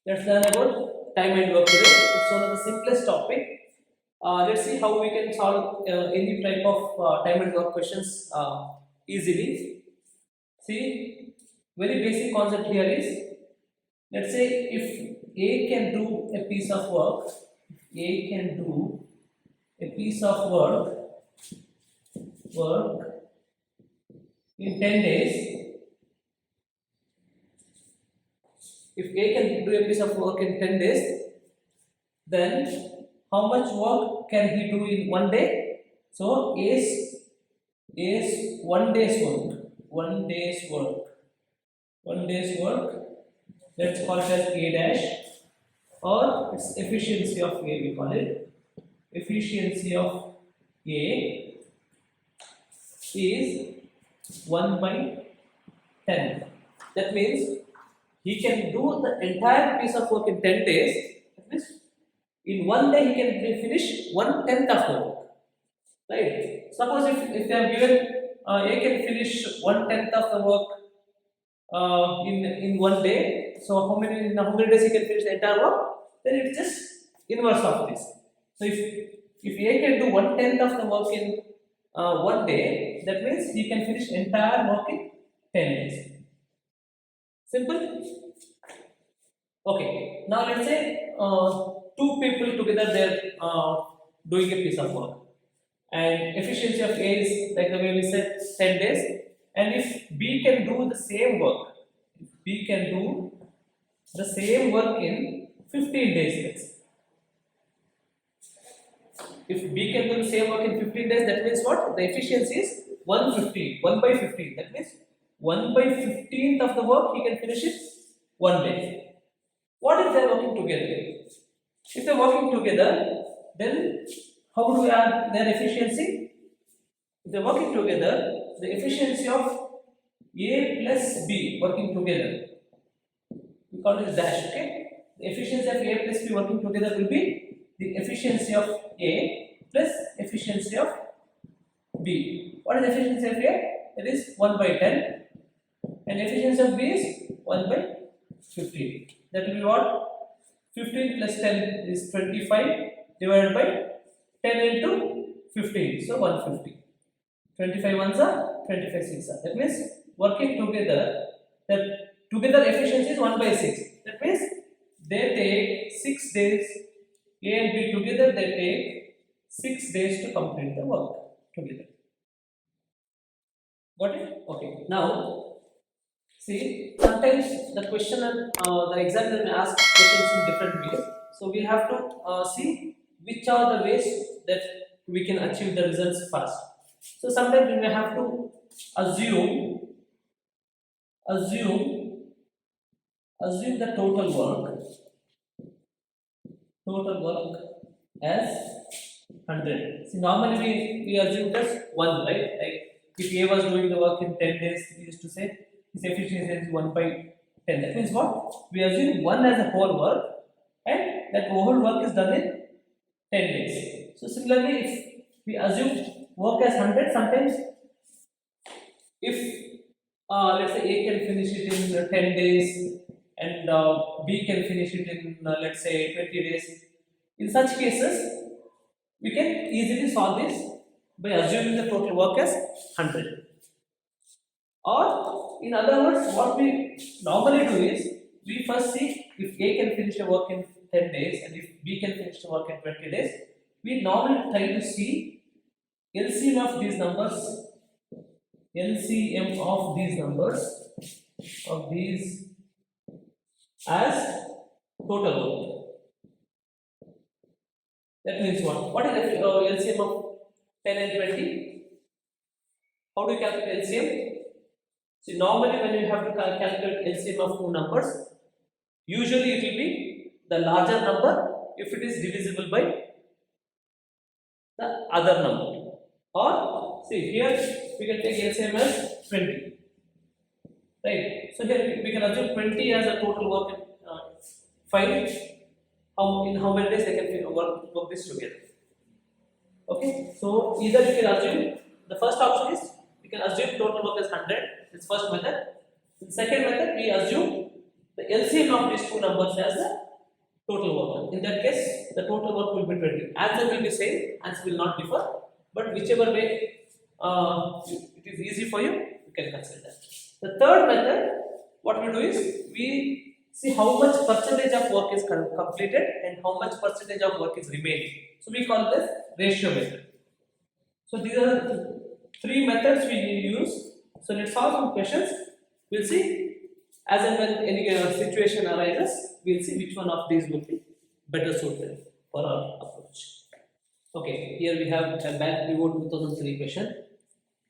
Let's learn about time and work today. It's one of the simplest topic. Let's see how we can solve any type of time and work questions easily. See, very basic concept here is, let's say if A can do a piece of work, A can do a piece of work in 10 days. If A can do a piece of work in 10 days, then how much work can he do in 1 day? So A's 1 day's work. 1 day's work. 1 day's work. Let's call it as A dash, or its efficiency of A, we call it. Efficiency of A is 1 by 10. That means he can do the entire piece of work in 10 days. That means in 1 day he can finish 1/10 of the work. Right? Suppose if they are given A can finish 1/10 of the work in 1 day. So how many days he can finish the entire work? Then it's just inverse of this. So if A can do 1/10 of the work in 1 day, that means he can finish entire work in 10 days. Simple. Okay. Now let's say two people together they're doing a piece of work, and efficiency of A is like the way we said 10 days. And if B can do the same work, if B can do the same work in 15 days, let's say. If B can do the same work in 15 days, that means what? The efficiency is 115, 1 by 15. That means 1 by 15th of the work he can finish it 1 day. What if they are working together? If they are working together, then how do we add their efficiency? If they are working together, the efficiency of A plus B working together, we call it dash, okay? The efficiency of A plus B working together will be the efficiency of A plus efficiency of B. What is the efficiency of A? That is 1 by 10, and efficiency of B is 1 by 15. That will be what? 15 plus 10 is 25 divided by 10 into 15. So 150. 25 ones are 25 six are. That means working together, that together efficiency is 1 by 6. That means they take 6 days. A and B together they take 6 days to complete the work together. Got it? Okay. Now, see, sometimes the questioner, the examiner may ask questions in different ways. So we have to see which are the ways that we can achieve the results fast. So sometimes we may have to assume the total work as 100. See, normally we assume just 1, right? Like if A was doing the work in 10 days, we used to say his efficiency is 1 by 10. That means what? We assume 1 as a whole work, and that whole work is done in 10 days. So similarly, if we assume work as 100, sometimes if let's say A can finish it in 10 days and B can finish it in let's say 20 days, in such cases we can easily solve this by assuming the total work as 100. Or in other words, what we normally do is we first see if A can finish a work in 10 days and if B can finish the work in 20 days. We normally try to see LCM of these numbers, as total work. That means what? What is the LCM of 10 and 20? How do you calculate LCM? See, normally when you have to calculate LCM of two numbers, usually it will be the larger number if it is divisible by the other number. Or see, here we can take LCM as 20. Right? So here we can assume 20 as a total work. Find in how many days they can work this together. Okay, so either you can assume, the first option is you can assume total work as 100. It's first method. In second method, we assume the LCM of these two numbers as the total work. In that case, the total work will be 20. Answer will be same, answer will not differ, but whichever way it is easy for you, you can consider. The third method, what we do is we see how much percentage of work is completed and how much percentage of work is remaining. So we call this ratio method. So these are the three methods we use. So let's solve some questions. We'll see as and when any situation arises, we'll see which one of these will be better suited for our approach. Okay, here we have a back pivot 2003 question.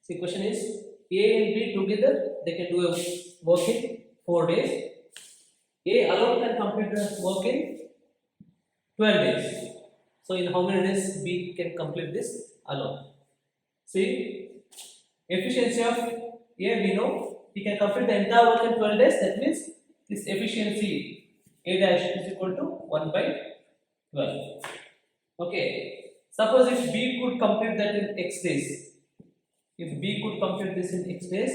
See, question is A and B together, they can do a work in 4 days. A alone can complete the work in 12 days. So in how many days B can complete this alone? See, efficiency of A, we know he can complete the entire work in 12 days. That means this efficiency A dash is equal to 1 by 12. Okay. Suppose if B could complete that in X days. If B could complete this in X days,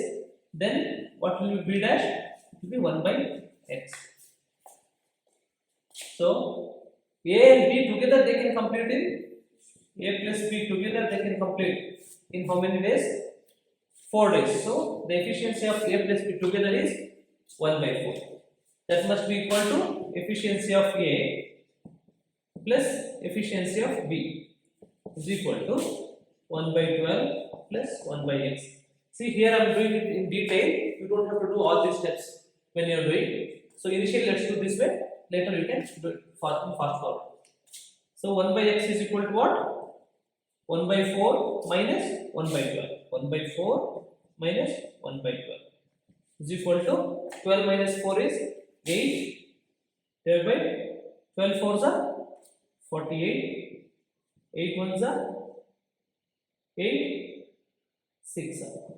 then what will be B dash? It will be 1 by X. So A and B together they can complete in A plus B together they can complete in how many days? 4 days. So the efficiency of A plus B together is 1 by 4. That must be equal to efficiency of A plus efficiency of B is equal to 1 by 12 plus 1 by X. See, here I am doing it in detail. You don't have to do all these steps when you are doing. So initially let's do this way. Later you can do it fast forward. So 1 by X is equal to what? 1 by 4 minus 1 by 12. 1 by 4 minus 1 by 12 is equal to 12 minus 4 is 8 divided by 12 4s are 48, 8 1s are 8, 6 are.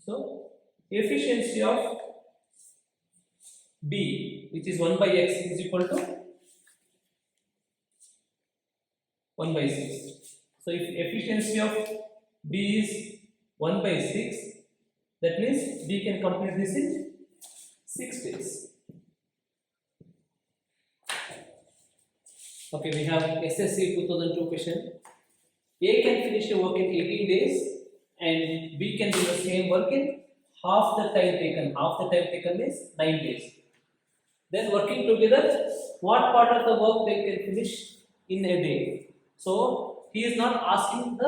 So efficiency of B, which is 1 by X, is equal to 1 by 6. So if efficiency of B is 1 by 6, that means B can complete this in 6 days. Okay, we have SSC 2002 question. A can finish the work in 18 days and B can do the same work in half the time taken. Half the time taken is 9 days. Then working together, what part of the work they can finish in a day? So he is not asking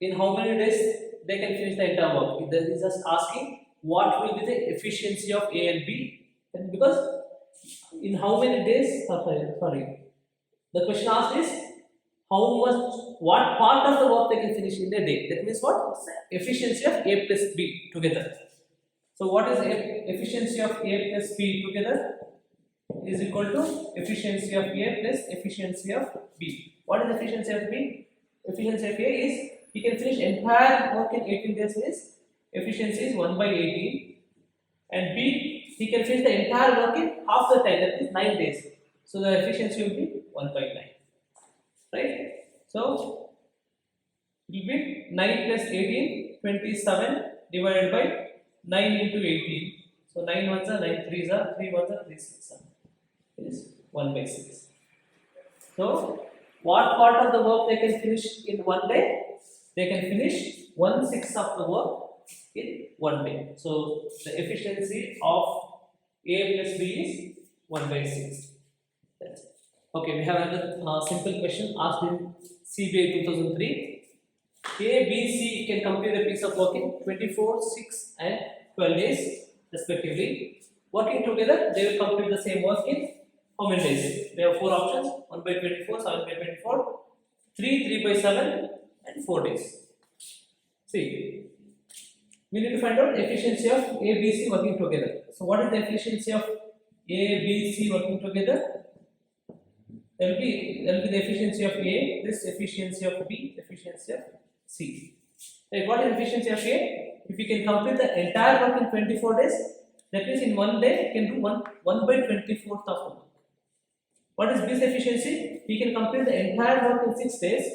in how many days they can finish the entire work. He is just asking what will be the efficiency of A and B, and because in how many days? Sorry. The question asked is what part of the work they can finish in a day. That means what? Efficiency of A plus B together. So what is efficiency of A plus B together? Is equal to efficiency of A plus efficiency of B. What is efficiency of B? Efficiency of A is he can finish entire work in 18 days. Is efficiency is 1 by 18, and B he can finish the entire work in half the time, that is 9 days. So the efficiency will be 1 by 9. Right? So it will be 9 plus 18, 27 divided by 9 into 18. So 9 ones are 9 threes are 3 ones are 3 6 are. It is 1 by 6. So what part of the work they can finish in 1 day? They can finish 1/6 of the work in 1 day. So the efficiency of A plus B is 1 by 6. That's it. Okay, we have another simple question asked in CBI 2003. A, B, C can complete a piece of work in 24, 6 and 12 days respectively. Working together, they will complete the same work in how many days? We have 4 options: 1 by 24, 7 by 24, 3 by 7 and 4 days. See, we need to find out efficiency of A, B, C working together. So what is the efficiency of A, B, C working together? There will be the efficiency of A, this efficiency of B, efficiency of C. Right, what is efficiency of A? If you can complete the entire work in 24 days, that means in 1 day you can do 1 by 24th of the work. What is B's efficiency? He can complete the entire work in 6 days.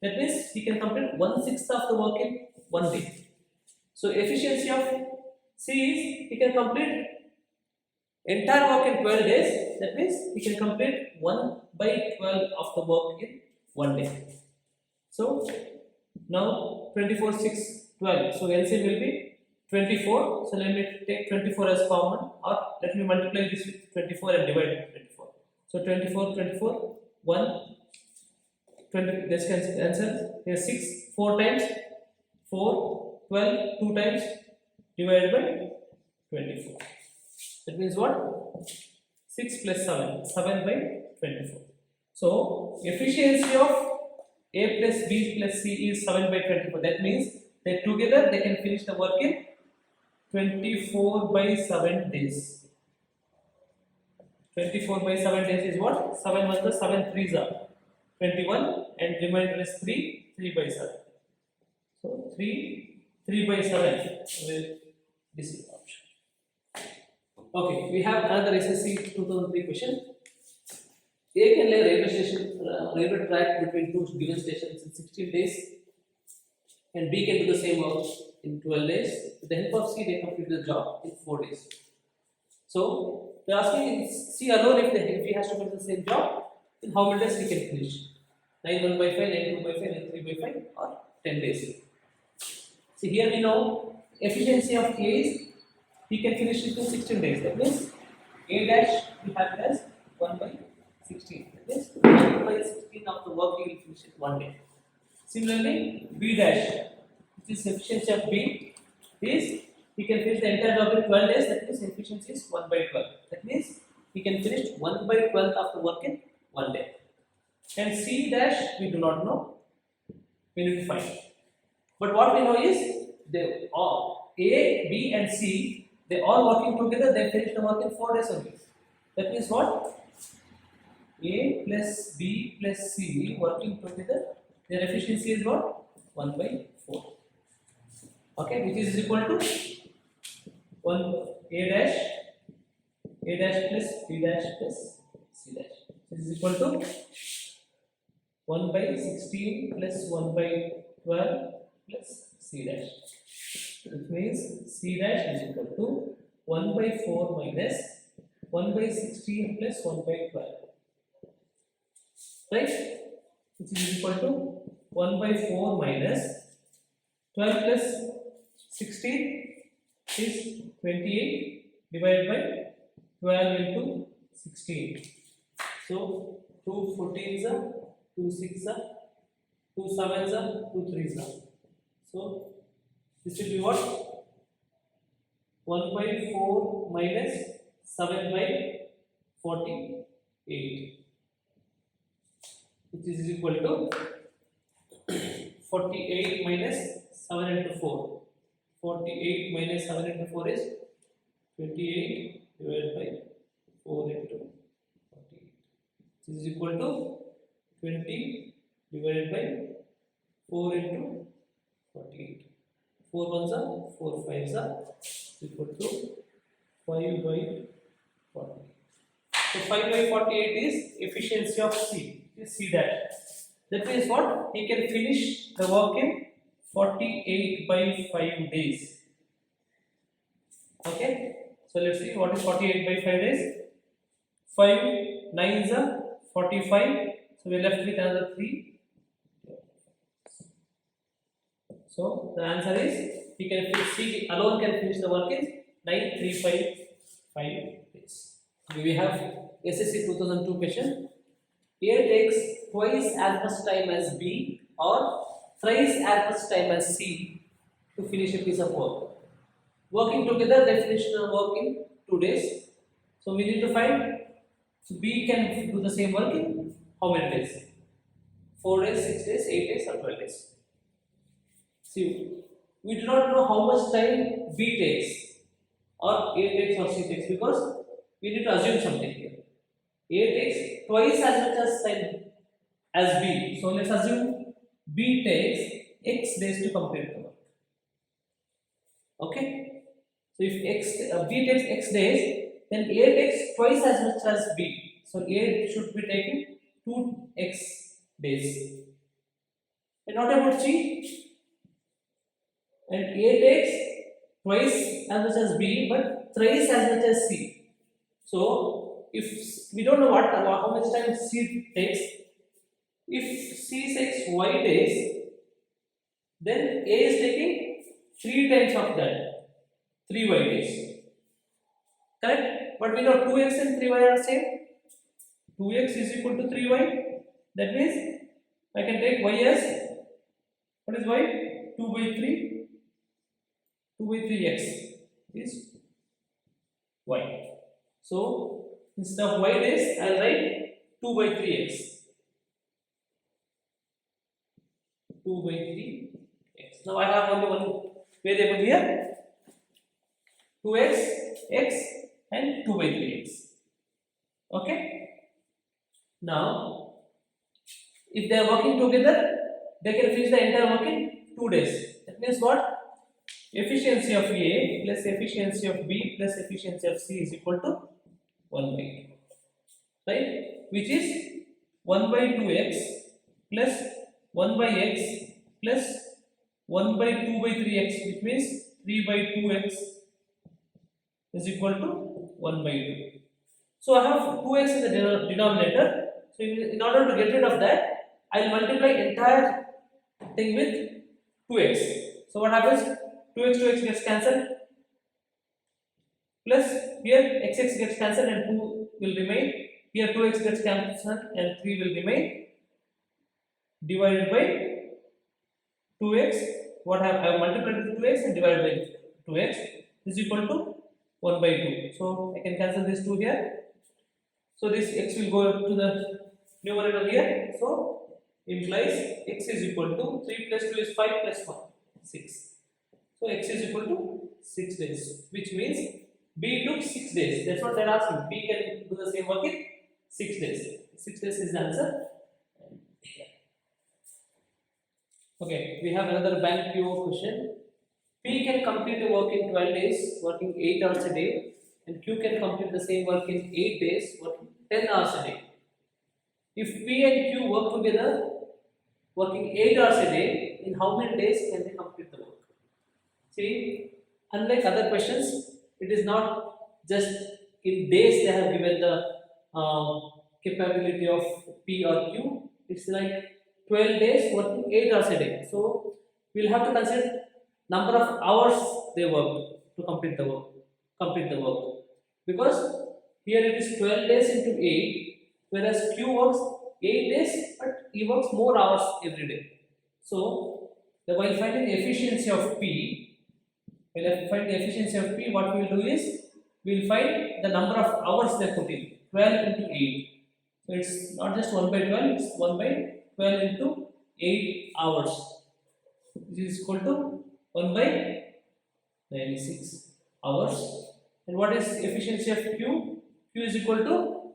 That means he can complete 1/6 of the work in 1 day. So efficiency of C is he can complete entire work in 12 days, that means he can complete 1 by 12 of the work in 1 day. So now 24, 6, 12. So LCM will be 24. So let me take 24 as common, or let me multiply this with 24 and divide with 24. So 24, 24, 1, 20. This can answer here 6, 4 times 4, 12, 2 times divided by 24. That means what? 6 plus 7, 7 by 24. So efficiency of A plus B plus C is 7 by 24. That means that together they can finish the work in 24 by 7 days. 24 by 7 days is what? 7 1 the 7 3s are 21, and remainder is 3, 3 by 7. So 3 by 7. This is the option. Okay, we have another SSC 2003 question. A can lay railway track between two given stations in 16 days, and B can do the same work in 12 days. With the help of C, they complete the job in 4 days. So they are asking in C alone, if he has to complete the same job, in how many days he can finish? 9 1 by 5, 9 2 by 5, 9 3 by 5, or 10 days. See, here we know efficiency of A is he can finish it in 16 days. That means A dash we have as 1 by 16. That means 1 by 16 of the work he will finish it 1 day. Similarly, B dash, which is efficiency of B, is he can finish the entire job in 12 days. That means efficiency is 1 by 12. That means he can finish 1 by 12 of the work in 1 day. And C dash we do not know. We need to find. But what we know is they all A, B, and C, they all working together. They finish the work in 4 days only. That means what? A plus B plus C working together, their efficiency is what? 1 by 4. Okay, which is equal to 1 A dash plus B dash plus C dash. This is equal to 1 by 16 plus 1 by 12 plus C dash. Which means C dash is equal to 1 by 4 minus 1 by 16 plus 1 by 12. Right? Which is equal to 1 by 4 minus 12 plus 16 is 28 divided by 12 into 16. So 2 14s are 2 6s are 2 7s are 2 3s are. So this will be what? 1 by 4 minus 7 by 48, which is equal to 48 minus 7 into 4. 48 minus 7 into 4 is 28 divided by 4 into 48. This is equal to 20 divided by 4 into 48. 4 ones are 4 5s are equal to 5 by 48. So 5 by 48 is efficiency of C. See that. That means what? He can finish the work in 48 by 5 days. Okay. So let's see what is 48 by 5 days. 5 9s are 45. So we are left with another 3. So the answer is he can finish, C alone can finish the work in 9 3 5 5 days. We have SSC 2002 question. A takes twice as much time as B or thrice as much time as C to finish a piece of work. Working together, they finish the work in 2 days. So we need to find, so B can do the same work in how many days? 4 days, 6 days, 8 days, or 12 days. See, we do not know how much time B takes or A takes or C takes, because we need to assume something here. A takes twice as much as time as B. So let's assume B takes X days to complete the work. Okay. So if B takes X days, then A takes twice as much as B. So A should be taking 2X days. And what about C? And A takes twice as much as B, but thrice as much as C. So if we don't know how much time C takes, if C takes y days, then A is taking 3 times of that, 3y days. Correct? But we know 2x and 3y are same. 2x is equal to 3y. That means I can take y as, what is y? 2 by 3. 2 by 3x is y. So instead of y days, I will write 2 by 3x. 2 by 3x. Now I have only one variable here, 2x, x, and 2 by 3x. Okay. Now, if they are working together, they can finish the entire work in 2 days. That means what? Efficiency of A plus efficiency of B plus efficiency of C is equal to 1 by 2. Right? Which is 1 by 2x plus 1 by x plus 1 by 2 by 3x, which means 3 by 2x is equal to 1 by 2. So I have 2x in the denominator. So in order to get rid of that, I will multiply entire thing with 2x. So what happens? 2x to x gets cancelled. Plus here xx gets cancelled and 2 will remain. Here 2x gets cancelled and 3 will remain. Divided by 2x. What I have multiplied with 2x and divided by 2x is equal to 1 by 2. So I can cancel this 2 here. So this x will go to the numerator here. So implies x is equal to 3 plus 2 is 5 plus 1, 6. So x is equal to 6 days, which means B took 6 days. That's what they're asking. B can do the same work in 6 days. 6 days is the answer. Okay, we have another bank PO question. P can complete the work in 12 days, working 8 hours a day, and Q can complete the same work in 8 days, working 10 hours a day. If P and Q work together, working 8 hours a day, in how many days can they complete the work? See, unlike other questions, it is not just in days they have given the capability of P or Q. It's like 12 days working 8 hours a day. So we'll have to consider number of hours they worked to complete the work. Because here it is 12 days into 8, whereas Q works 8 days, but he works more hours every day. So while finding the efficiency of P, what we will do is we will find the number of hours they put in. 12 into 8. So it's not just 1 by 12, it's 1 by 12 into 8 hours, which is equal to 1 by 96 hours. And what is efficiency of Q? Q is equal to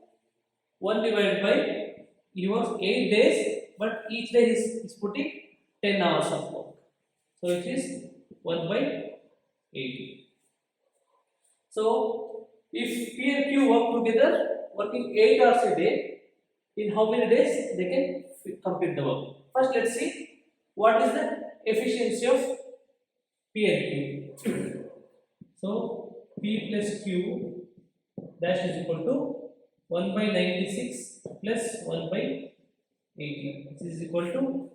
1 divided by, he works 8 days, but each day is putting 10 hours of work. So it is 1 by 80. So if P and Q work together, working 8 hours a day, in how many days they can complete the work? First, let's see what is the efficiency of P and Q. So P plus Q dash is equal to 1 by 96 plus 1 by 80, which is equal to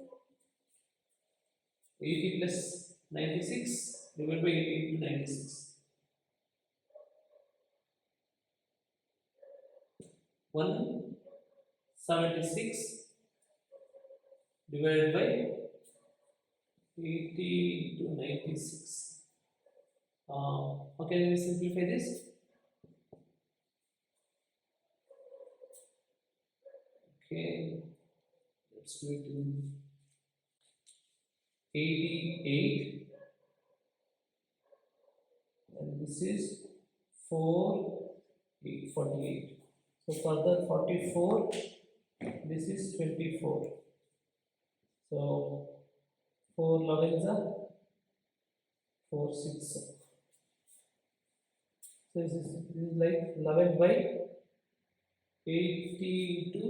80 plus 96 divided by 80 into 96. 176 divided by 80 to 96. How can we simplify this? Okay, let's do it in 88, and this is 48. So further 44, this is 24. So 4 11s are 4 6. So this is like 11 by 80 into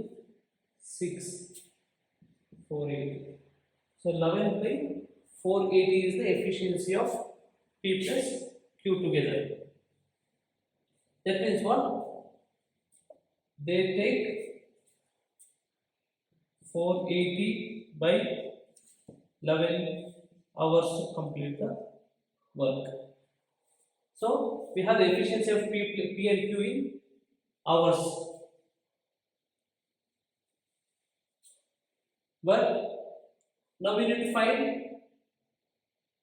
6, 480. So 11 by 480 is the efficiency of P plus Q together. That means what? they take 480 by 11 hours to complete the work. So we have the efficiency of P and Q in hours. But now we need to find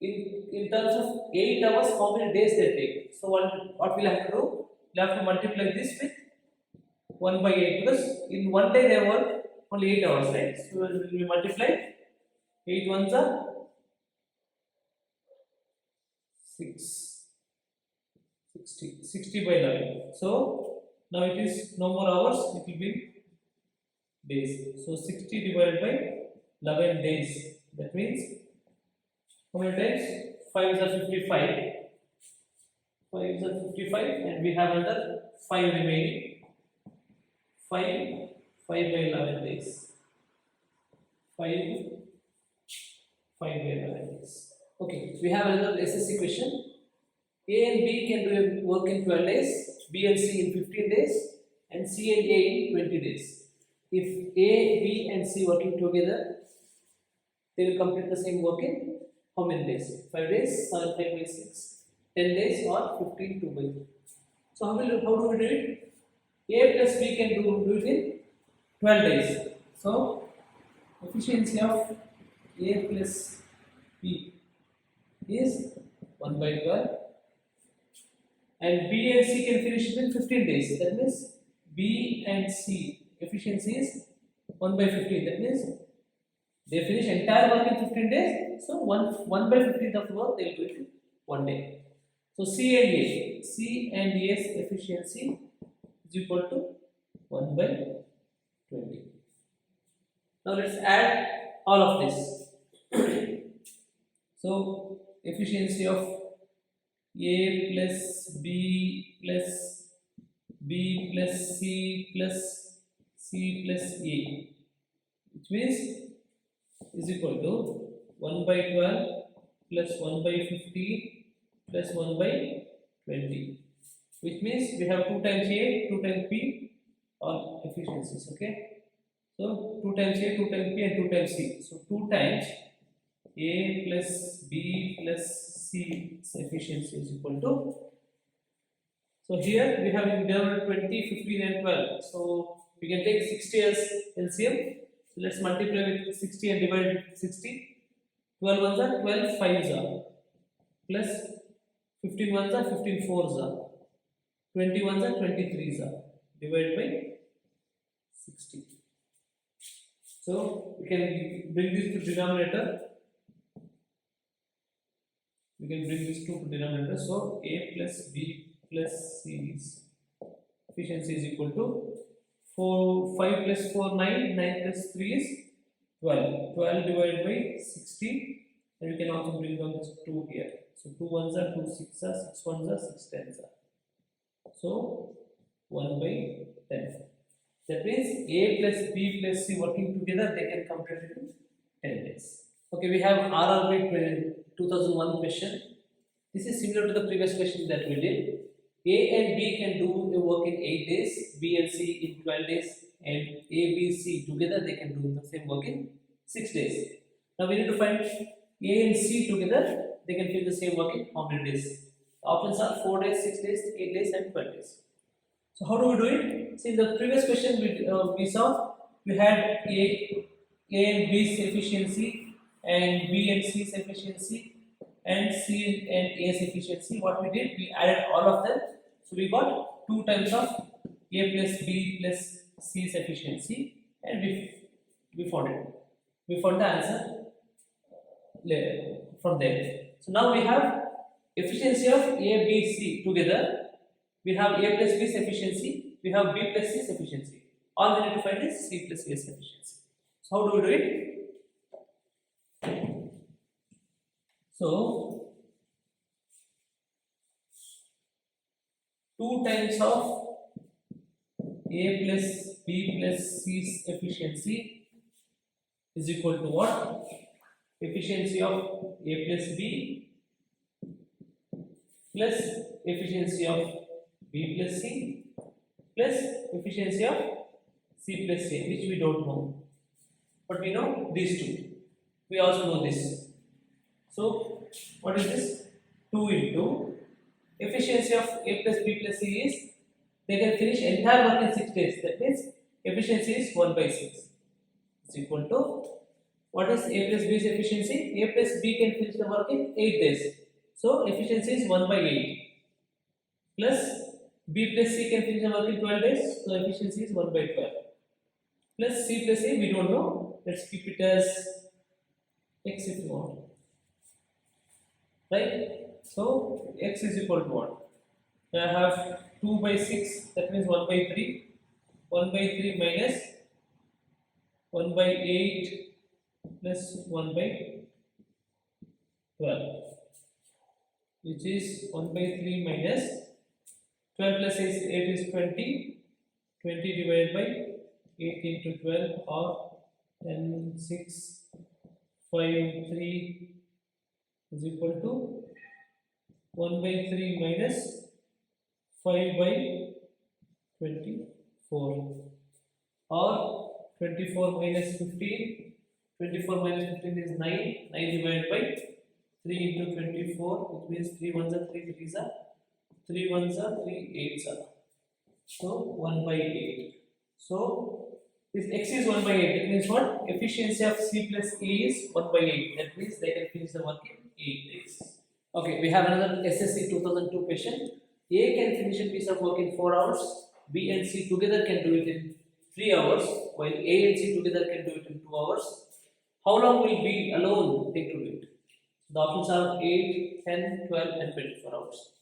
in terms of 8 hours how many days they take. So what we'll have to do, we'll have to multiply this with 1 by 8 because in one day they work only 8 hours, right? So we multiply 8 ones are 60 by 11. So now it is no more hours, it will be days. So 60 divided by 11 days. That means how many times? 5 is 55. 5 is 55, and we have another 5 remaining. 5 by 11 days. 5 by 11 days. Okay, we have another SSC question. A and B can do work in 12 days, B and C in 15 days, and C and A in 20 days. If A, B, and C working together, they will complete the same work in how many days? 5 days, 7 5 by 6, 10 days, or 15 2 by 3. So how do we do it? A plus B can do it in 12 days. So efficiency of A plus B is 1 by 12, and B and C can finish it in 15 days. That means B and C efficiency is 1 by 15. That means they finish entire work in 15 days. So 1 by 15th of the work they will do it in 1 day. So C and A's efficiency is equal to 1 by 20. Now let's add all of this. So efficiency of A plus B plus B plus C plus C plus A, which means is equal to 1 by 12 plus 1 by 15 plus 1 by 20, which means we have 2 times A, 2 times B all efficiencies. Okay, so 2 times A, 2 times B, and 2 times C. So 2 times A plus B plus C efficiency is equal to, so here we have in there 20, 15, and 12. So we can take 60 as LCM. So let's multiply with 60 and divide with 60. 12 ones are 12 5s are, plus 15 ones are 15 4s are, 20 ones are 23s are, divided by 60. So we can bring this to denominator. We can bring this to denominator. So A plus B plus C is efficiency is equal to 5 plus 4 9, 9 plus 3 is 12. 12 divided by 60, and we can also bring down this 2 here. So 2 ones are 2 6 are, 6 ones are 6 10s are. So 1 by 10. That means A plus B plus C working together, they can complete it in 10 days. Okay, we have RRB 2001 question. This is similar to the previous question that we did. A and B can do the work in 8 days, B and C in 12 days, and A, B, C together they can do the same work in 6 days. Now we need to find A and C together, they can do the same work in how many days? The options are 4 days, 6 days, 8 days, and 12 days. So how do we do it? See, in the previous question we saw we had A and B's efficiency, and B and C's efficiency, and C and A's efficiency. What we did, we added all of them. So we got 2 times of A plus B plus C's efficiency, and we found it. We found the answer from there. So now we have efficiency of A, B, C together. We have A plus B's efficiency. We have B plus C's efficiency. All we need to find is C plus A's efficiency. So how do we do it? So 2 times of A plus B plus C's efficiency is equal to what? Efficiency of A plus B plus efficiency of B plus C plus efficiency of C plus A, which we don't know, but we know these two. We also know this. So what is this? 2 into efficiency of A plus B plus C is they can finish entire work in 6 days. That means efficiency is 1 by 6 is equal to what is A plus B's efficiency? A plus B can finish the work in 8 days. So efficiency is 1 by 8 plus B plus C can finish the work in 12 days. So efficiency is 1 by 12 plus C plus A we don't know. Let's keep it as X if you want. Right? So X is equal to what? I have 2 by 6, that means 1 by 3. 1 by 3 minus 1 by 8 plus 1 by 12, which is 1 by 3 minus 12 plus 8 is 20. 20 divided by 8 into 12 or 10, 6, 5, 3 is equal to 1 by 3 minus 5 by 24 or 24 minus 15. 24 minus 15 is 9. 9 divided by 3 into 24, which means 3 ones are 3 threes are 3 ones are 3 eights are. So 1 by 8. So this X is 1 by 8. That means what? Efficiency of C plus A is 1 by 8. That means they can finish the work in 8 days. Okay, we have another SSC 2002 question. A can finish a piece of work in 4 hours. B and C together can do it in 3 hours, while A and C together can do it in 2 hours. How long will B alone take to do it? The options are 8, 10, 12 and 24 hours.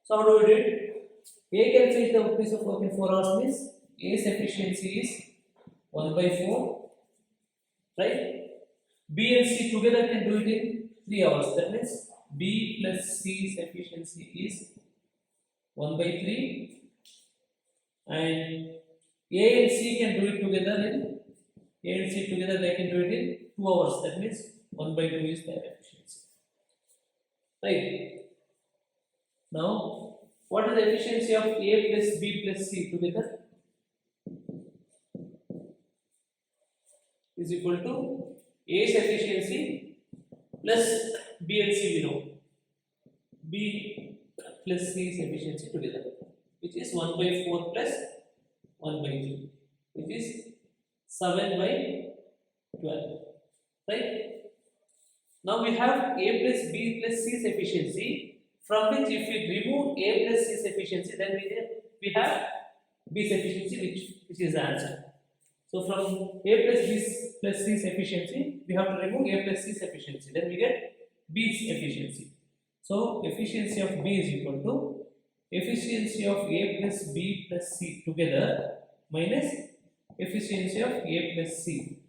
So how do we do it? A can finish the piece of work in 4 hours means A's efficiency is 1 by 4, right? B and C together can do it in 3 hours. That means B plus C's efficiency is 1 by 3, and A and C can do it together in they can do it in 2 hours. That means 1 by 2 is their efficiency. Right? Now, what is the efficiency of A plus B plus C together? Is equal to A's efficiency plus B and C we know. B plus C's efficiency together, which is 1 by 4 plus 1 by 2, which is 7 by 12. Right? Now we have A plus B plus C's efficiency, from which if we remove A plus C's efficiency, then we have B's efficiency, which is the answer. So from A plus B plus C's efficiency, we have to remove A plus C's efficiency, then we get B's efficiency. So efficiency of B is equal to efficiency of A plus B plus C together minus efficiency of A plus C,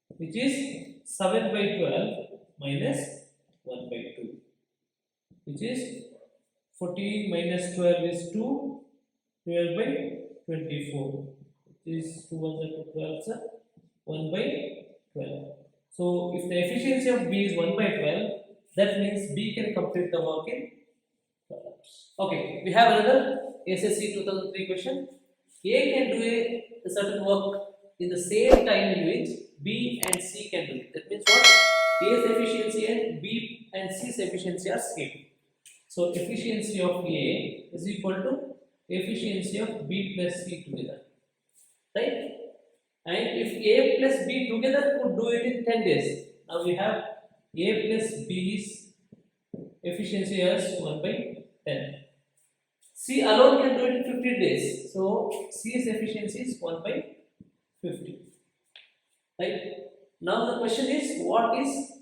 which is 7 by 12 minus 1 by 2, which is 14 minus 12 is 2 divided by 24. Is 2 ones are 2 12s are 1 by 12. So if the efficiency of B is 1 by 12, that means B can complete the work in 12 hours. Okay, we have another SSC 2003 question. A can do a certain work in the same time in which B and C can do it. That means what? A's efficiency and B and C's efficiency are same. So efficiency of A is equal to efficiency of B plus C together. Right? And if A plus B together could do it in 10 days, now we have A plus B's efficiency as 1 by 10. C alone can do it in 15 days. So C's efficiency is 1 by 50. Right? Now the question is, what is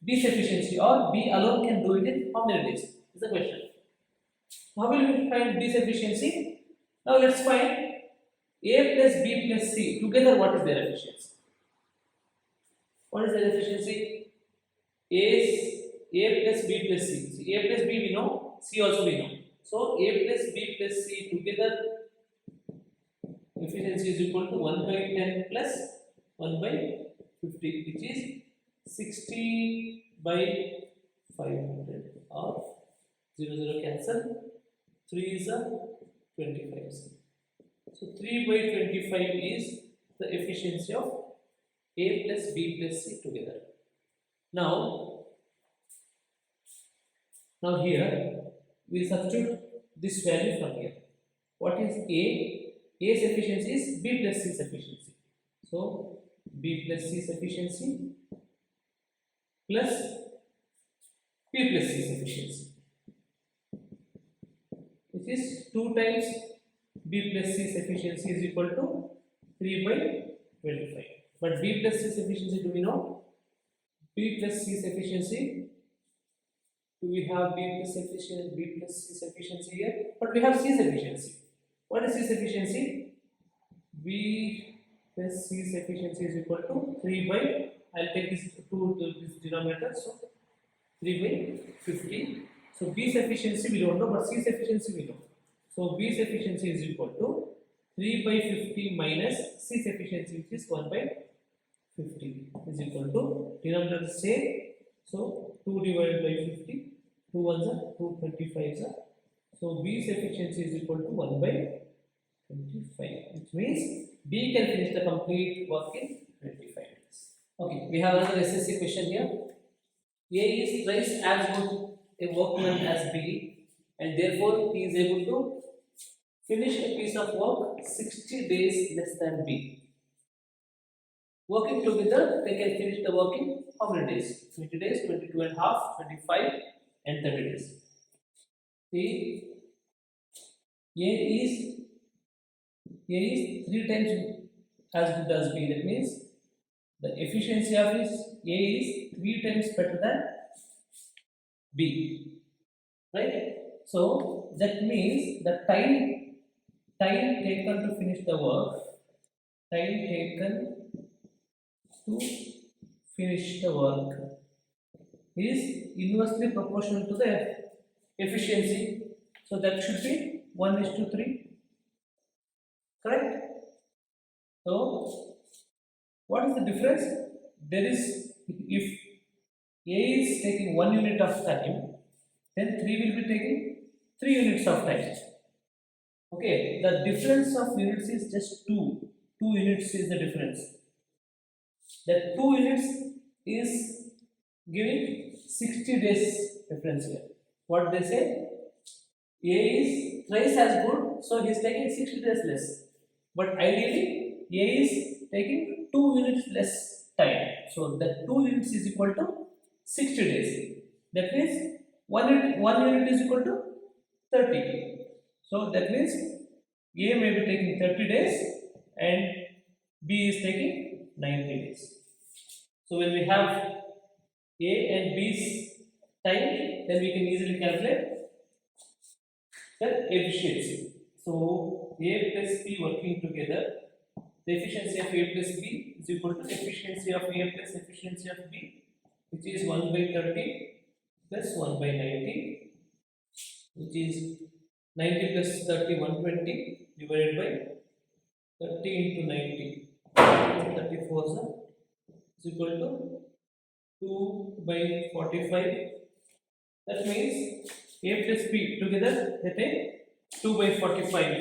B's efficiency, or B alone can do it in how many days? Is the question. How will we find B's efficiency? Now let's find A plus B plus C together. What is their efficiency? What is their efficiency? A plus B plus C. See, A plus B we know, C also we know. So A plus B plus C together efficiency is equal to 1 by 10 plus 1 by 50, which is 60 by 500, or 0 0 cancel, 3 is a 25. So 3 by 25 is the efficiency of A plus B plus C together. Now here we substitute this value from here. What is A? A's efficiency is B plus C's efficiency. So B plus C's efficiency plus B plus C's efficiency, which is 2 times B plus C's efficiency is equal to 3 by 25. But B plus C's efficiency, do we know? B plus C's efficiency, do we have B plus C's efficiency here? But we have C's efficiency. What is C's efficiency? B plus C's efficiency is equal to 3 by, I'll take this 2 to this denominator, so 3 by 50. So B's efficiency we don't know, but C's efficiency we know. So B's efficiency is equal to 3 by 50 minus C's efficiency, which is 1 by 50, is equal to, denominator same, so 2 divided by 50, 2 ones are 2 25s are. So B's efficiency is equal to 1 by 25, which means B can finish the complete work in 25 minutes. Okay, we have another SSC question here. A is twice as good a workman as B, and therefore he is able to finish a piece of work 60 days less than B. Working together, they can finish the work in how many days? 20 days, 22 and a half, 25 and 30 days. See, A is 3 times as good as B. That means the efficiency of A is 3 times better than B, right? So that means the time taken to finish the work, is inversely proportional to the efficiency. So that should be 1:3, correct? So what is the difference? There is, if A is taking 1 unit of time, then 3 will be taking 3 units of time. Okay, the difference of units is just 2. 2 units is the difference. That 2 units is giving 60 days difference here. What they say? A is twice as good, so he is taking 60 days less. But ideally, A is taking 2 units less time. So that 2 units is equal to 60 days. That means 1 unit is equal to 30. So that means A may be taking 30 days and B is taking 90 days. So when we have A and B's time, then we can easily calculate the efficiency. So A plus B working together, the efficiency of A plus B is equal to efficiency of A plus efficiency of B, which is 1 by 30 plus 1 by 90, which is 90 plus 30, 120 divided by 30 into 90, 34 is equal to 2 by 45. That means A plus B together they take 2 by 45.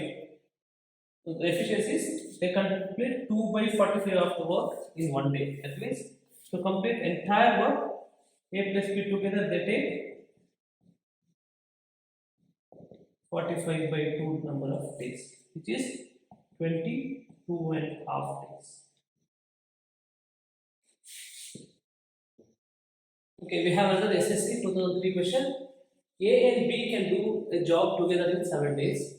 So the efficiencies, they complete 2 by 45 of the work in 1 day. That means to complete entire work, A plus B together they take 45 by 2 number of days, which is 22 and a half days. Okay, we have another SSC 2003 question. A and B can do a job together in 7 days.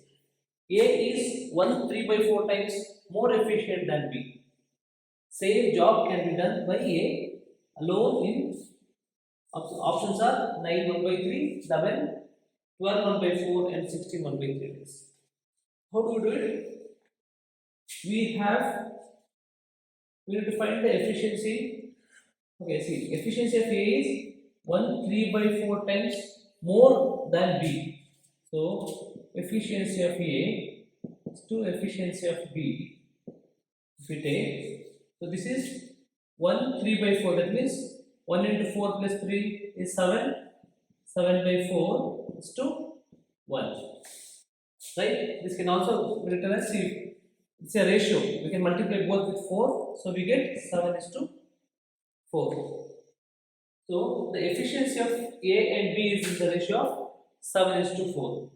A is 3 by 4 times more efficient than B. Same job can be done by A alone in, options are 9 1 by 3, 11, 12 1 by 4 and 16 1 by 3 days. How do we do it? We need to find the efficiency. Okay, see, efficiency of A is 3 by 4 times more than B. So efficiency of A is to efficiency of B. If we take, so this is 3 by 4. That means 1 into 4 plus 3 is 7. 7 by 4 is to 1. right? This can also be written as C. It's a ratio. We can multiply both with 4, so we get 7 is to 4. So the efficiency of A and B is in the ratio of 7 is to 4.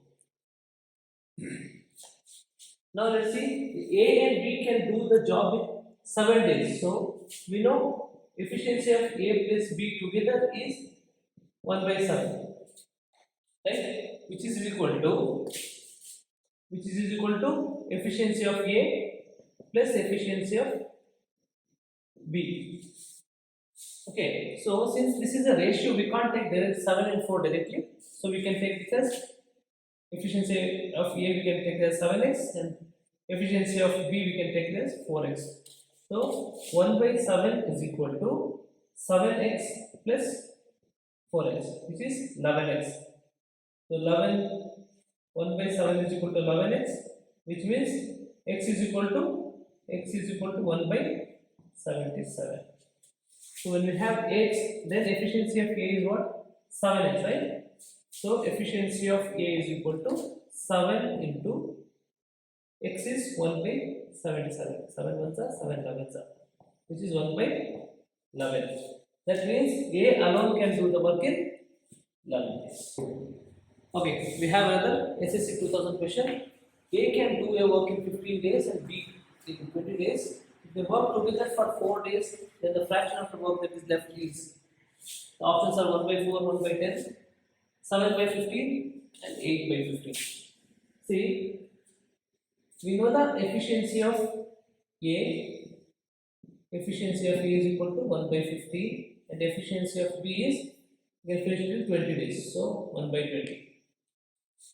Now let's see, A and B can do the job in 7 days. So we know efficiency of A plus B together is 1 by 7, right? Which is equal to efficiency of A plus efficiency of B. Okay, so since this is a ratio, we can't take there is 7 and 4 directly. So we can take this as efficiency of A we can take as 7x and efficiency of B we can take as 4x. So 1 by 7 is equal to 7x plus 4x, which is 11x. So 1 by 7 is equal to 11x, which means x is equal to 1 by 77. So when we have x, then efficiency of A is what? 7x, right? So efficiency of A is equal to 7 into x is 1 by 77. 7 ones are 7 11s are, which is 1 by 11. That means A alone can do the work in 11 days. Okay, we have another SSC 2000 question. A can do a work in 15 days and B in 20 days. If they work together for 4 days, then the fraction of the work that is left is. The options are 1 by 4, 1 by 10, 7 by 15, and 8 by 15. See, we know the efficiency of A. Efficiency of A is equal to 1 by 15, and efficiency of B is we can finish it in 20 days. So 1 by 20.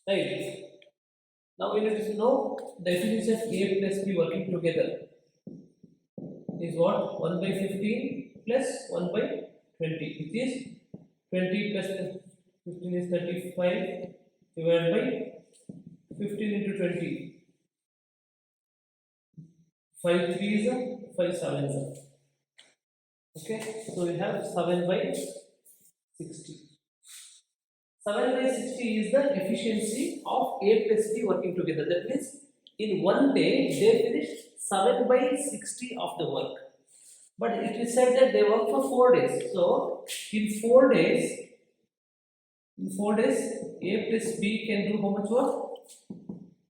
Right. Now we need to know the efficiency of A plus B working together is what? 1 by 15 plus 1 by 20, which is 20 plus 15 is 35 divided by 15 into 20. 5 3s are 5 7s are. Okay, so we have 7 by 60. 7 by 60 is the efficiency of A plus B working together. That means in one day they finish 7 by 60 of the work. But it is said that they work for 4 days. So in 4 days, A plus B can do how much work?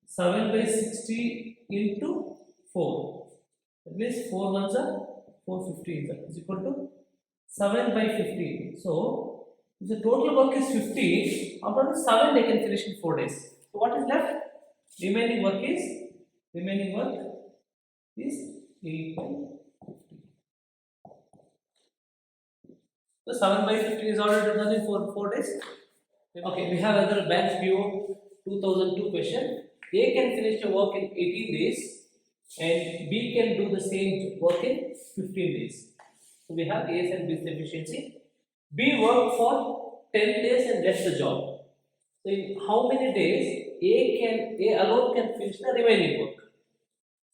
7 by 60 into 4. That means 4 ones are 415 is equal to 7 by 15. So if the total work is 50, out of 7 they can finish in 4 days. So what is left? Remaining work is 8 by 50. So 7 by 15 is already done in 4 days. Okay, we have another bank PO 2002 question. A can finish the work in 18 days and B can do the same work in 15 days. So we have A's and B's efficiency. B worked for 10 days and left the job. So in how many days A alone can finish the remaining work?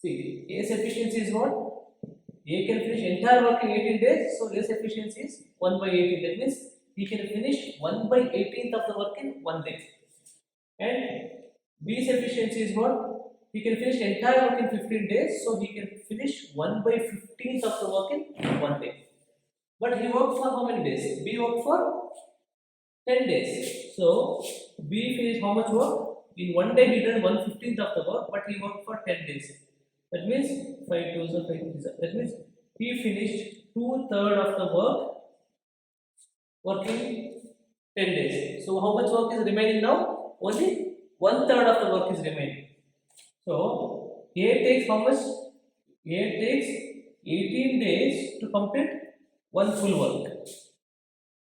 See, A's efficiency is what? A can finish entire work in 18 days, so A's efficiency is 1 by 18. That means he can finish 1 by 18th of the work in 1 day. And B's efficiency is what? He can finish entire work in 15 days, so he can finish 1 by 15th of the work in 1 day. But he worked for how many days? B worked for 10 days. So B finished how much work? In 1 day he did 1/15th of the work, but he worked for 10 days. That means 5 2s are 5 3s. That means he finished 2/3 of the work working 10 days. So how much work is remaining now? Only 1/3 of the work is remaining. So A takes how much? A takes 18 days to complete one full work.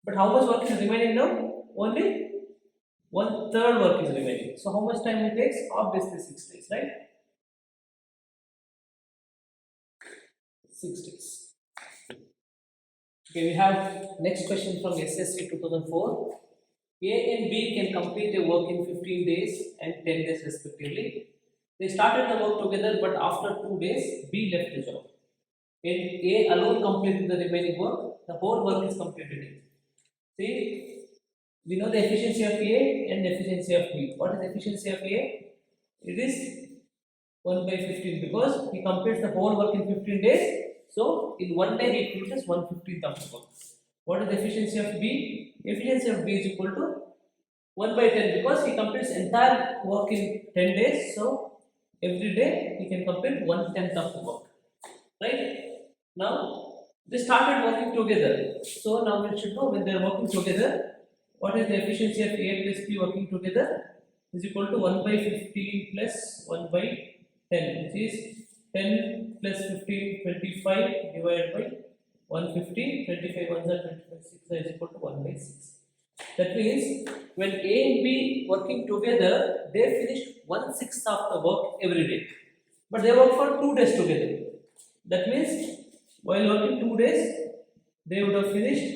But how much work is remaining now? Only 1/3 work is remaining. So how much time it takes? Obviously 6 days, right? 6 days. Okay, we have next question from SSC 2004. A and B can complete a work in 15 days and 10 days respectively. They started the work together, but after 2 days, B left the job. And A alone completed the remaining work. The whole work is completed. See, we know the efficiency of A and the efficiency of B. What is the efficiency of A? It is 1 by 15 because he completes the whole work in 15 days. So in one day he finishes 1/15th of the work. What is the efficiency of B? Efficiency of B is equal to 1 by 10 because he completes entire work in 10 days. So every day he can complete 1/10th of the work. Right? Now they started working together. So now we should know when they are working together, what is the efficiency of A plus B working together is equal to 1 by 15 plus 1 by 10, which is 10 plus 15, 25 divided by 150, 25 ones are 25, 6 is equal to 1 by 6. That means when A and B working together, they finished 1/6 of the work every day. But they work for 2 days together. That means while working 2 days, they would have finished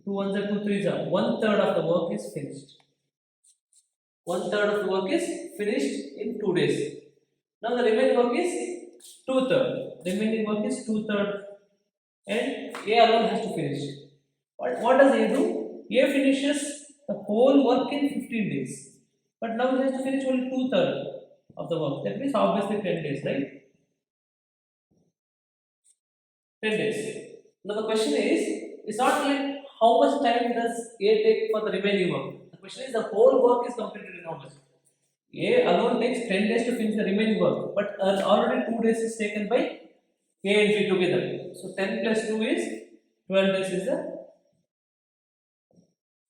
2 ones are 2 threes are 1/3 of the work is finished. 1/3 of the work is finished in 2 days. Now the remaining work is 2/3. Remaining work is 2/3, and A alone has to finish. What does A do? A finishes the whole work in 15 days. But now he has to finish only 2/3 of the work. That means obviously 10 days, right? 10 days. Now the question is, it's not like how much time does A take for the remaining work. The question is the whole work is completed in how much? A alone takes 10 days to finish the remaining work, but already 2 days is taken by A and B together. So 10 plus 2 is 12 days is the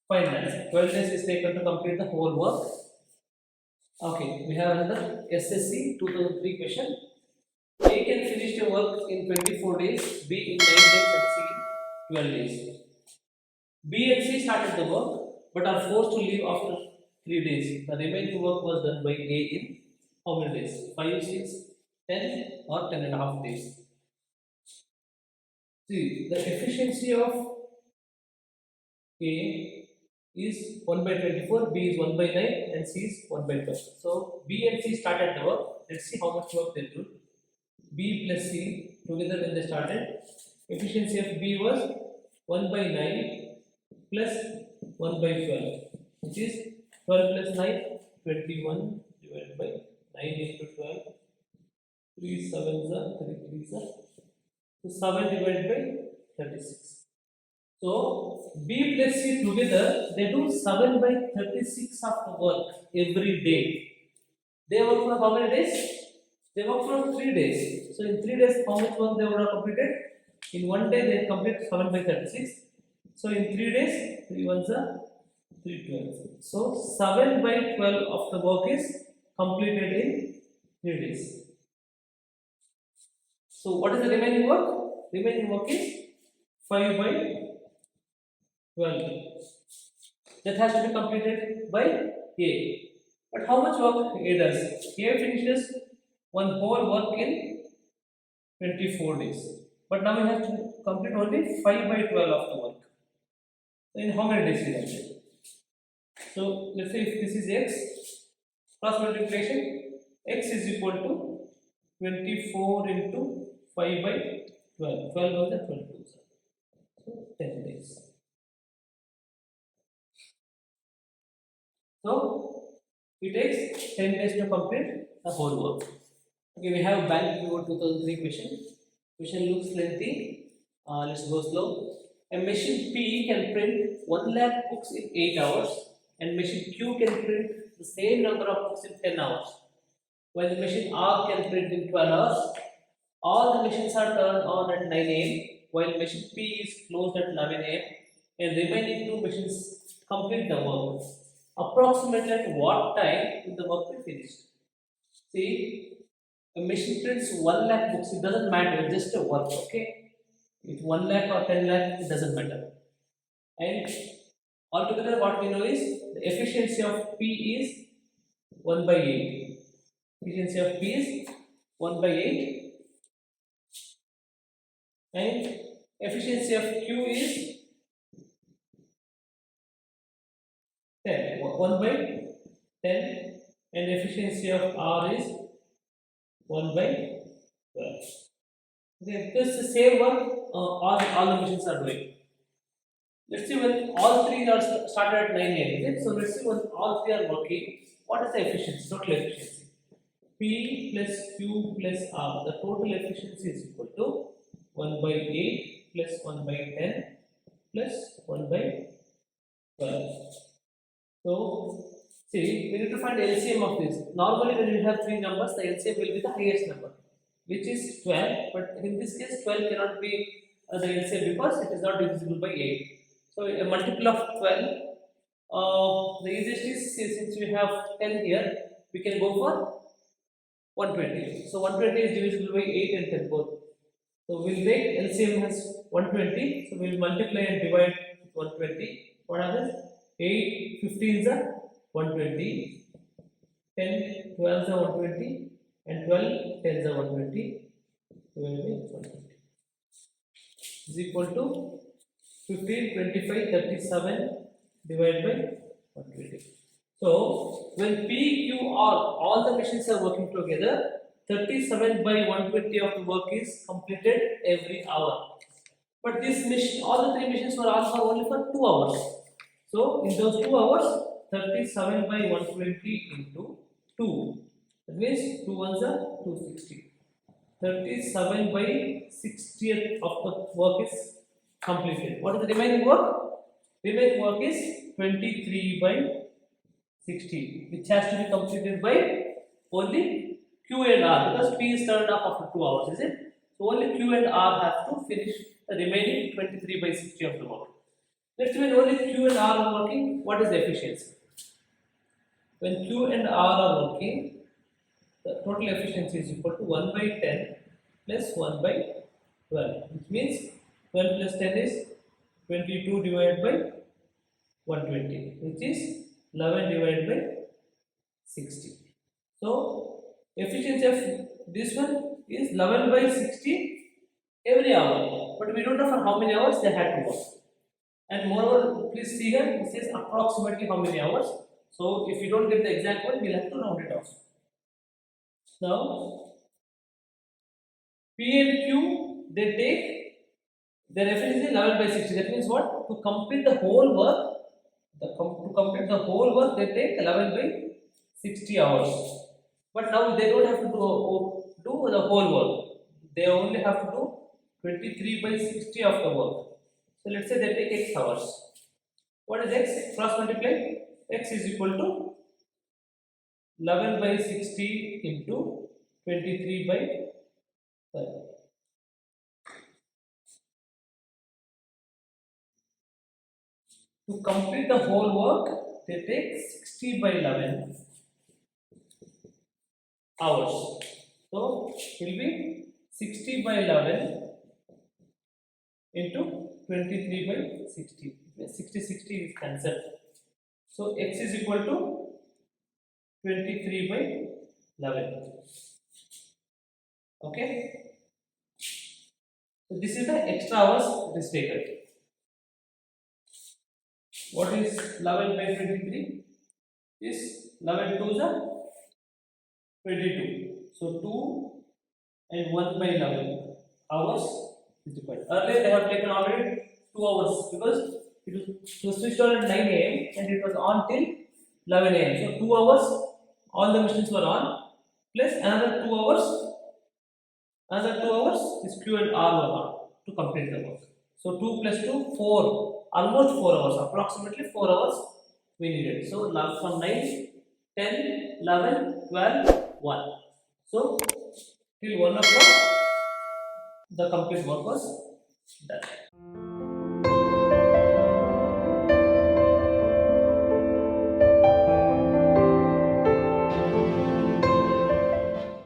final answer. 12 days is taken to complete the whole work. Okay, we have another SSC 2003 question. A can finish the work in 24 days, B in 9 days, and C in 12 days. B and C started the work but are forced to leave after 3 days. The remaining work was done by A in how many days? 5, 6, 10 or 10.5 days. See, the efficiency of A is 1 by 24, B is 1 by 9 and C is 1 by 12. So B and C started the work. Let's see how much work they do. B plus C together when they started, efficiency of B was 1 by 9 plus 1 by 12, which is 12 plus 9, 21 divided by 9 into 12, 3 7s are 3 3s are, so 7 divided by 36. So B plus C together they do 7 by 36 of the work every day. They work for how many days? They work for 3 days. So in 3 days, how much work they would have completed? In 1 day, they complete 7 by 36. So in 3 days, 3 ones are 3 12. So 7 by 12 of the work is completed in 3 days. So what is the remaining work? Remaining work is 5 by 12. That has to be completed by A. But how much work A does? A finishes one whole work in 24 days. But now we have to complete only 5 by 12 of the work. So in how many days we have to? So let's say if this is x, cross multiplication, x is equal to 24 into 5 by 12. 12 was the 12 2s. So 10 days. So it takes 10 days to complete the whole work. Okay, we have Bank Pivot 2003 question. Question looks lengthy. Let's go slow. A machine P can print 1 lakh books in 8 hours, and machine Q can print the same number of books in 10 hours. While the machine R can print in 12 hours, all the machines are turned on at 9 a.m. while machine P is closed at 11 a.m. and remaining 2 machines complete the work. Approximately at what time will the work be finished? See, a machine prints 1 lakh books, it doesn't matter, it's just a work, okay? It's 1 lakh or 10 lakh, it doesn't matter. And altogether, what we know is the efficiency of P is 1 by 8. Efficiency of P is 1 by 8, and efficiency of Q is 10. 1 by 10, and efficiency of R is 1 by 12. Okay, because the same work all the machines are doing. Let's see when all 3 are started at 9 a.m. So let's see when all 3 are working, what is the efficiency, total efficiency. P plus Q plus R. The total efficiency is equal to 1 by 8 plus 1 by 10 plus 1 by 12. So, see, we need to find LCM of this. Normally, when you have three numbers, the LCM will be the highest number, which is 12. But in this case, 12 cannot be the LCM because it is not divisible by 8. So, a multiple of 12. The easiest is, since we have 10 here, we can go for 120. So 120 is divisible by 8 and 10 both. So we'll take LCM has 120. So we'll multiply and divide with 120. What happens? 8 15s are 120, 10 12s are 120, and 12 10s are 120. Divided by 120 is equal to 15, 25, 37 divided by 120. So when P, Q, R, all the machines are working together, 37 by 120 of the work is completed every hour. But this machine, all the three machines were on for only for 2 hours. So in those 2 hours, 37 by 120 into 2. That means 2 ones are 260. 37 by 60th of the work is completed. What is the remaining work? Remaining work is 23 by 60, which has to be completed by only Q and R, because P is turned off after 2 hours, is it? So only Q and R have to finish the remaining 23 by 60 of the work. Let's say when only Q and R are working, what is the efficiency? When Q and R are working, the total efficiency is equal to 1 by 10 plus 1 by 12, which means 12 plus 10 is 22 divided by 120, which is 11 divided by 60. So efficiency of this one is 11 by 60 every hour, but we don't know for how many hours they had to work. And moreover, please see here, it says approximately how many hours. So if you don't get the exact one, we'll have to round it off. Now P and Q, they take their efficiency 11 by 60. That means what? To complete the whole work, they take 11 by 60 hours. But now they don't have to do the whole work. They only have to do 23 by 60 of the work. So let's say they take X hours. What is X? Cross multiply. X is equal to 11 by 60 into 23 by 5. To complete the whole work, they take 60 by 11 hours. So it will be 60 by 11 into 23 by 60. 60 is cancelled. So X is equal to 23 by 11. Okay. So this is the extra hours it is taken. What is 11 by 23? Is 11 2s are 22. So 2 and 1 by 11 hours is required. Earlier they have taken already 2 hours because it was switched on at 9 a.m. and it was on till 11 a.m. So 2 hours all the machines were on, plus another 2 hours. Another 2 hours is Q and R were on to complete the work. So 2 plus 2, 4, almost 4 hours, approximately 4 hours we needed. So from 9, 10, 11, 12, 1. So till 1 o'clock the complete work was done.